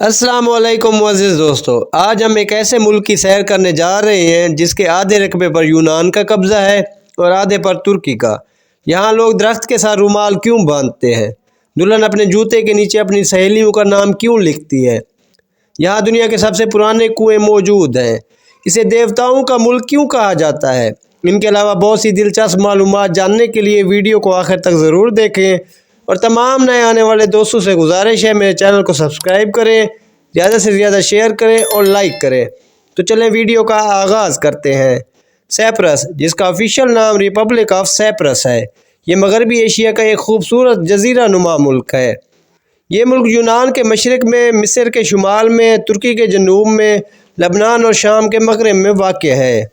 अस्सलाम वालेकुम मुअज़्ज़िज़ दोस्तों, आज हम एक ऐसे मुल्क की सैर करने जा रहे हैं जिसके आधे रकबे पर यूनान का कब्ज़ा है और आधे पर तुर्की का। यहाँ लोग दरख्त के साथ रुमाल क्यों बांधते हैं? दुल्हन अपने जूते के नीचे अपनी सहेलियों का नाम क्यों लिखती है? यहाँ दुनिया के सबसे पुराने कुएं मौजूद हैं। इसे देवताओं का मुल्क क्यों कहा जाता है? इनके अलावा बहुत सी दिलचस्प मालूमात जानने के लिए वीडियो को आखिर तक ज़रूर देखें और तमाम नए आने वाले दोस्तों से गुजारिश है मेरे चैनल को सब्सक्राइब करें, ज़्यादा से ज़्यादा शेयर करें और लाइक करें। तो चलें वीडियो का आगाज़ करते हैं। साइप्रस, जिसका ऑफिशियल नाम रिपब्लिक ऑफ साइप्रस है, ये मगरबी एशिया का एक खूबसूरत जजीरा नुमा मुल्क है। ये मुल्क यूनान के मशरक़ में, मिस्र के शुमाल में, तुर्की के जनूब में, लबनान और शाम के मगरब में वाक़ है।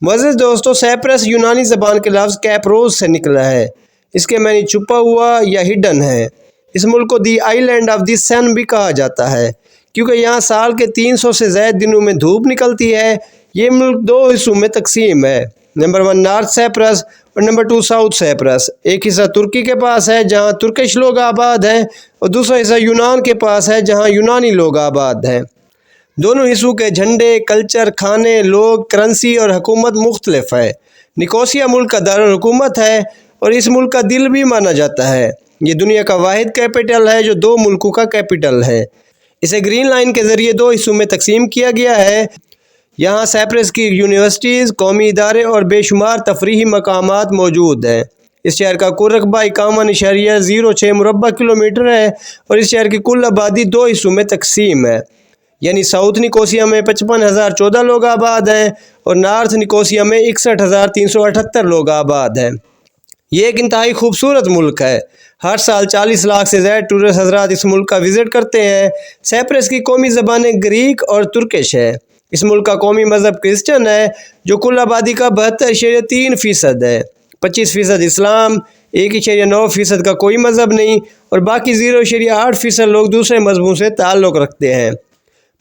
मुअज़्ज़िज़ दोस्तों, साइप्रस यूनानी ज़बान के लफ्ज़ कैप्रोस से निकला है। इसके मानी छुपा हुआ या हिडन है। इस मुल्क को दी आइलैंड ऑफ द सन भी कहा जाता है क्योंकि यहाँ साल के 300 से ज़्यादा दिनों में धूप निकलती है। ये मुल्क दो हिस्सों में तकसीम है, नंबर 1 नॉर्थ साइप्रस और नंबर 2 साउथ साइप्रस। एक हिस्सा तुर्की के पास है जहाँ तुर्किश लोग आबाद हैं और दूसरा हिस्सा यूनान के पास है जहाँ यूनानी लोग आबाद हैं। दोनों हिस्सों के झंडे, कल्चर, खाने, लोग, करेंसी और हुकूमत मुख्तलिफ है। निकोसिया मुल्क का दारुल हुकूमत है और इस मुल्क का दिल भी माना जाता है। ये दुनिया का वाहिद कैपिटल है जो दो मुल्कों का कैपिटल है। इसे ग्रीन लाइन के ज़रिए दो हिस्सों में तकसीम किया गया है। यहाँ साइप्रस की यूनिवर्सिटीज़, कौमी इदारे और बेशुमार तफरीही मकामात मौजूद हैं। इस शहर का कुल रकबा 51.06 मुरबा किलोमीटर है और इस शहर की कुल आबादी दो हिस्सों में तकसीम है, यानी साउथ निकोसिया में 55,014 लोग आबाद हैं और नॉर्थ निकोसिया में 61,378 लोग आबाद हैं। ये एक इंतहाई खूबसूरत मुल्क है। हर साल 40 लाख से ज़्यादा टूरिस्ट हज़रात इस मुल्क का विज़िट करते हैं। साइप्रस की कौमी ज़बानें ग्रीक और तुर्किश है। इस मुल्क का कौमी मज़हब क्रिश्चन है जो कुल आबादी का 72.3% है। 25% इस्लाम, 1.9% का कोई मज़हब नहीं और बाकी 0.8% लोग दूसरे मज़हबों से ताल्लुक़ रखते हैं।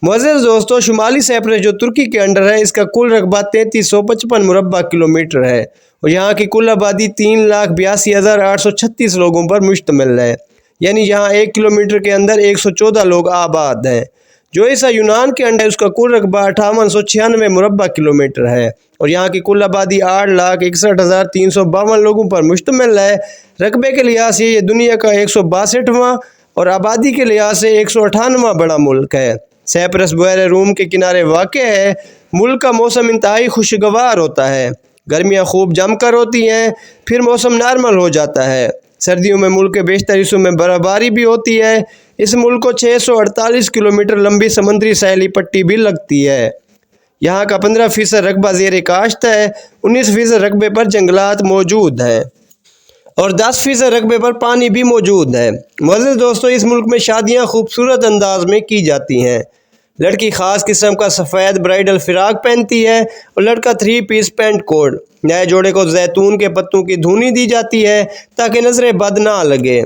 मुअज़्ज़िज़ दोस्तों, शुमाली साइप्रस जो तुर्की के अंडर है, इसका कुल रकबा 3355 मुरबा किलोमीटर है और यहाँ की कुल आबादी 3,82,836 लोगों पर मुश्तमिल है, यानी यहाँ 1 किलोमीटर के अंदर 114 लोग आबाद हैं। जो हिस्सा यूनान के अंडर है उसका कुल रकबा 5896 मुरबा किलोमीटर है और यहाँ की कुल आबादी 8,61,352 लोगों पर मुश्तमिल है। रकबे के लिहाज से ये दुनिया का 162वां और आबादी के लिहाज से 198वां बड़ा मुल्क है। साइप्रस बहर रूम के किनारे वाक़ है। मुल्क का मौसम इंतहाई खुशगवार होता है। गर्मियाँ खूब जमकर होती हैं, फिर मौसम नॉर्मल हो जाता है। सर्दियों में मुल्क के बेशतर हिस्सों में बर्फ़बारी भी होती है। इस मुल्क को 648 किलोमीटर लंबी समुद्री सैली पट्टी भी लगती है। यहाँ का 15% रकबा ज़ेर काश्त है, 19% रकबे पर जंगलात मौजूद हैं और 10% रकबे पर पानी भी मौजूद है। मुअज़्ज़िज़ दोस्तों, इस मुल्क में शादियाँ खूबसूरत अंदाज में की जाती हैं। लड़की ख़ास किस्म का सफ़ेद ब्राइडल फ़िराक पहनती है और लड़का 3 पीस पैंट कोट। नए जोड़े को जैतून के पत्तों की धुनी दी जाती है ताकि नज़रें बद ना लगे।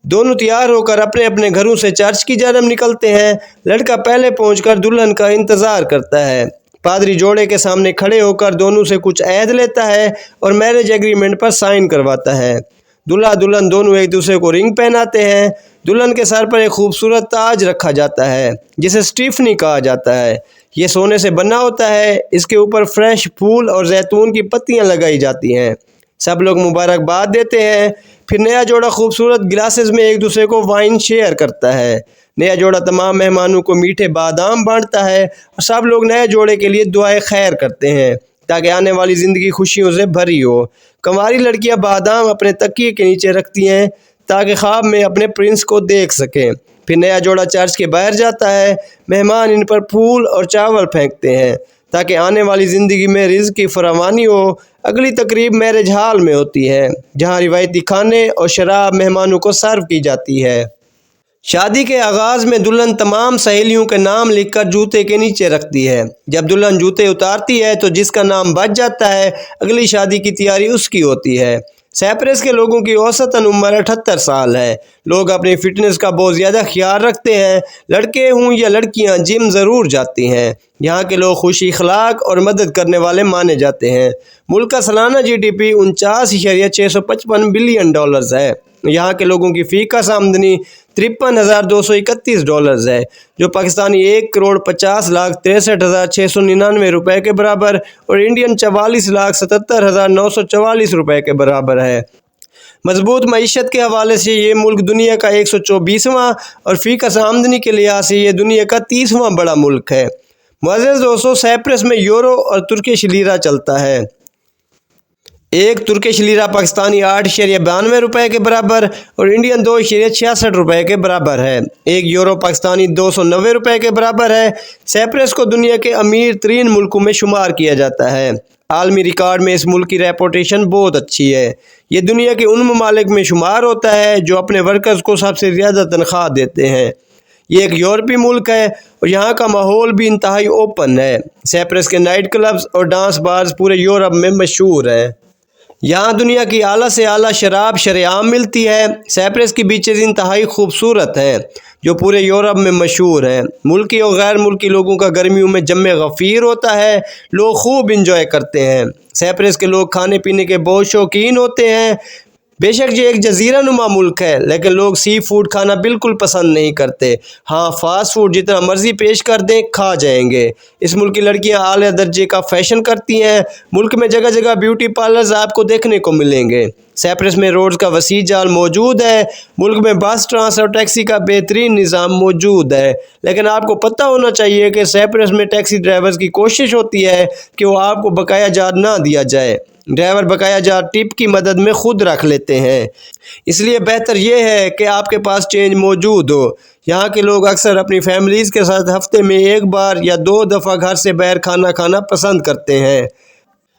दोनों तैयार होकर अपने अपने घरों से चर्च की जानब निकलते हैं। लड़का पहले पहुंचकर दुल्हन का इंतज़ार करता है। पादरी जोड़े के सामने खड़े होकर दोनों से कुछ अहद लेता है और मैरिज एग्रीमेंट पर साइन करवाता है। दूल्हा दुल्हन दोनों एक दूसरे को रिंग पहनाते हैं। दुल्हन के सर पर एक खूबसूरत ताज रखा जाता है जिसे स्टीफनी कहा जाता है। ये सोने से बना होता है। इसके ऊपर फ्रेश फूल और जैतून की पत्तियां लगाई जाती हैं। सब लोग मुबारकबाद देते हैं। फिर नया जोड़ा खूबसूरत गिलासेस में एक दूसरे को वाइन शेयर करता है। नया जोड़ा तमाम मेहमानों को मीठे बादाम बांटता है और सब लोग नए जोड़े के लिए दुआएं खैर करते हैं ताकि आने वाली ज़िंदगी खुशियों से भरी हो। कंवारी लड़कियां बादाम अपने तकिए के नीचे रखती हैं ताकि ख्वाब में अपने प्रिंस को देख सकें। फिर नया जोड़ा चर्च के बाहर जाता है। मेहमान इन पर फूल और चावल फेंकते हैं ताकि आने वाली ज़िंदगी में रिज़्क़ की फरावानी हो। अगली तकरीब मैरिज हॉल में होती है जहाँ रिवायती खाने और शराब मेहमानों को सर्व की जाती है। शादी के आगाज़ में दुल्हन तमाम सहेलियों के नाम लिखकर जूते के नीचे रखती है। जब दुल्हन जूते उतारती है तो जिसका नाम बच जाता है अगली शादी की तैयारी उसकी होती है। साइप्रस के लोगों की औसतन उम्र 78 साल है। लोग अपनी फ़िटनेस का बहुत ज़्यादा ख्याल रखते हैं। लड़के हों या लड़कियां जिम ज़रूर जाती हैं। यहाँ के लोग खुशी अखलाक और मदद करने वाले माने जाते हैं। मुल्क का सालाना GDP 49.655 बिलियन डॉलर्स है। यहाँ के लोगों की फ़ीकस आमदनी $53,231 है, जो पाकिस्तानी 1,50,63,699 रुपये के बराबर और इंडियन 44,77,944 रुपये के बराबर है। मजबूत मईशत के हवाले से ये मुल्क दुनिया का 124वां और फ़ीकस आमदनी के लिहाज से ये दुनिया का 30वां बड़ा मुल्क है। मुअज़्ज़िज़ दोस्तों, साइप्रस में यूरो और तुर्किश लीरा चलता है। एक तुर्किश लीरा पाकिस्तानी 8.92 रुपये के बराबर और इंडियन 2.66 रुपये के बराबर है। एक यूरो पाकिस्तानी 290 रुपये के बराबर है। साइप्रस को दुनिया के अमीर तरीन मुल्कों में शुमार किया जाता है। आलमी रिकॉर्ड में इस मुल्क की रेपुटेशन बहुत अच्छी है। ये दुनिया के उन ममालिक में शुमार होता है जो अपने वर्कर्स को सबसे ज़्यादा तनख्वाह देते हैं। ये एक यूरोपीय मुल्क है और यहाँ का माहौल भी इंतहाई ओपन है। साइप्रस के नाइट क्लब्स और डांस बार्स पूरे यूरोप में मशहूर हैं। यहाँ दुनिया की आला से आला शराब शरेआम मिलती है। साइप्रस की बीचेज़ इंतहाई खूबसूरत हैं जो पूरे यूरोप में मशहूर हैं। मुल्की और गैर मुल्की लोगों का गर्मियों में जम्मे गफ़ीर होता है। लोग खूब इंजॉय करते हैं। साइप्रस के लोग खाने पीने के बहुत शौकीन होते हैं। बेशक ये एक जजीरा नुमा मुल्क है, लेकिन लोग सी फूड खाना बिल्कुल पसंद नहीं करते। हाँ, फास्ट फूड जितना मर्जी पेश कर दें खा जाएंगे। इस मुल्क की लड़कियां आला दर्जे का फैशन करती हैं। मुल्क में जगह जगह ब्यूटी पार्लर्स आपको देखने को मिलेंगे। साइप्रस में रोड्स का वसी जाल मौजूद है। मुल्क में बस, ट्रांस और टैक्सी का बेहतरीन निज़ाम मौजूद है, लेकिन आपको पता होना चाहिए कि साइप्रस में टैक्सी ड्राइवर्स की कोशिश होती है कि वो आपको बकाया चार्ज ना दिया जाए। ड्राइवर बकाया चार्ज टिप की मदद में खुद रख लेते हैं, इसलिए बेहतर ये है कि आपके पास चेंज मौजूद हो। यहाँ के लोग अक्सर अपनी फैमिलीज़ के साथ हफ्ते में एक बार या 2 दफ़ा घर से बाहर खाना खाना पसंद करते हैं।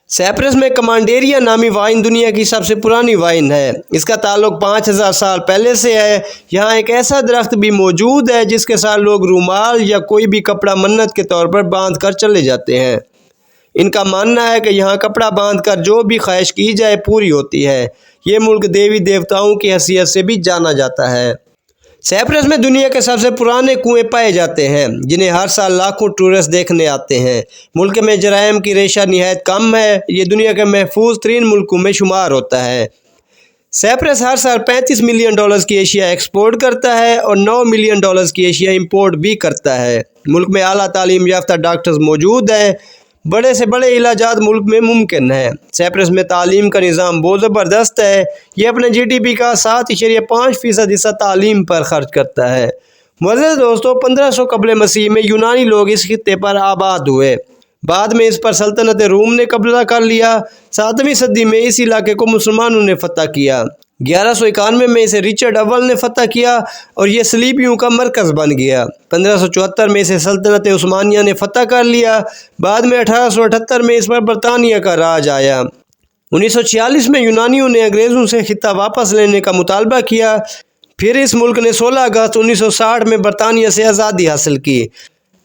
साइप्रस में कमांडेरिया नामी वाइन दुनिया की सबसे पुरानी वाइन है। इसका ताल्लुक 5000 साल पहले से है। यहाँ एक ऐसा दरख्त भी मौजूद है जिसके साथ लोग रूमाल या कोई भी कपड़ा मन्नत के तौर पर बांध कर चले जाते हैं। इनका मानना है कि यहाँ कपड़ा बांधकर जो भी ख्वाहिश की जाए पूरी होती है। ये मुल्क देवी देवताओं की हैसियत से भी जाना जाता है। साइप्रस में दुनिया के सबसे पुराने कुएं पाए जाते हैं जिन्हें हर साल लाखों टूरिस्ट देखने आते हैं। मुल्क में जराइम की रेशा निहायत कम है। ये दुनिया के महफूज तरीन मुल्कों में शुमार होता है। साइप्रस हर साल $35 मिलियन की एशिया एक्सपोर्ट करता है और $9 मिलियन की एशिया इंपोर्ट भी करता है। मुल्क में आला तालीम याफ्ता डॉक्टर्स मौजूद हैं। बड़े से बड़े इलाजात मुल्क में मुमकिन है। साइप्रस में तालीम का निज़ाम बहुत ज़बरदस्त है। ये अपने GDP का 7.5% हिस्सा तालीम पर खर्च करता है। मुअज़्ज़िज़ दोस्तों, 1500 कबल मसीह में यूनानी लोग इस खित्ते पर आबाद हुए। बाद में इस पर सल्तनत रूम ने कब्जा कर लिया। 7वीं सदी में इस इलाके को मुसलमानों ने फतह किया। 1191 में इसे रिचर्ड अव्वल ने फतह किया और ये सलीबियों का मरकज़ बन गया। 1574 में इसे सल्तनत उस्मानिया ने फतह कर लिया। बाद में 1878 में इस पर बरतानिया का राज आया। 1946 में यूनानियों ने अंग्रेज़ों से खित्ता वापस लेने का मुतालबा किया। फिर इस मुल्क ने 16 अगस्त 1960 में बरतानिया से आज़ादी हासिल की।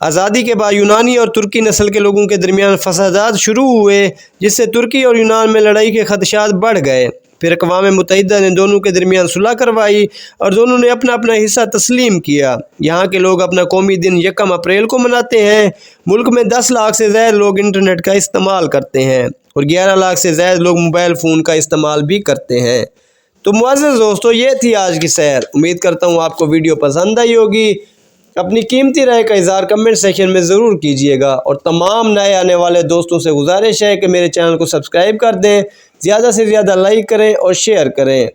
आज़ादी के बाद यूनानी और तुर्की नस्ल के लोगों के दरमियान फसादात शुरू हुए, जिससे तुर्की और यूनान में लड़ाई के खदशात बढ़ गए। फिर अक़वाम मुत्तहिदा ने दोनों के दरमियान सुलह करवाई और दोनों ने अपना अपना हिस्सा तस्लीम किया। यहाँ के लोग अपना कौमी दिन 1 अप्रैल को मनाते हैं। मुल्क में 10 लाख से ज़्यादा लोग इंटरनेट का इस्तेमाल करते हैं और 11 लाख से ज़्यादा लोग मोबाइल फ़ोन का इस्तेमाल भी करते हैं। तो मुअज़्ज़िज़ दोस्तों, ये थी आज की सैर। उम्मीद करता हूँ आपको वीडियो पसंद आई होगी। अपनी कीमती राय का इज़हार कमेंट सेक्शन में ज़रूर कीजिएगा और तमाम नए आने वाले दोस्तों से गुजारिश है कि मेरे चैनल को सब्सक्राइब कर दें, ज़्यादा से ज़्यादा लाइक करें और शेयर करें।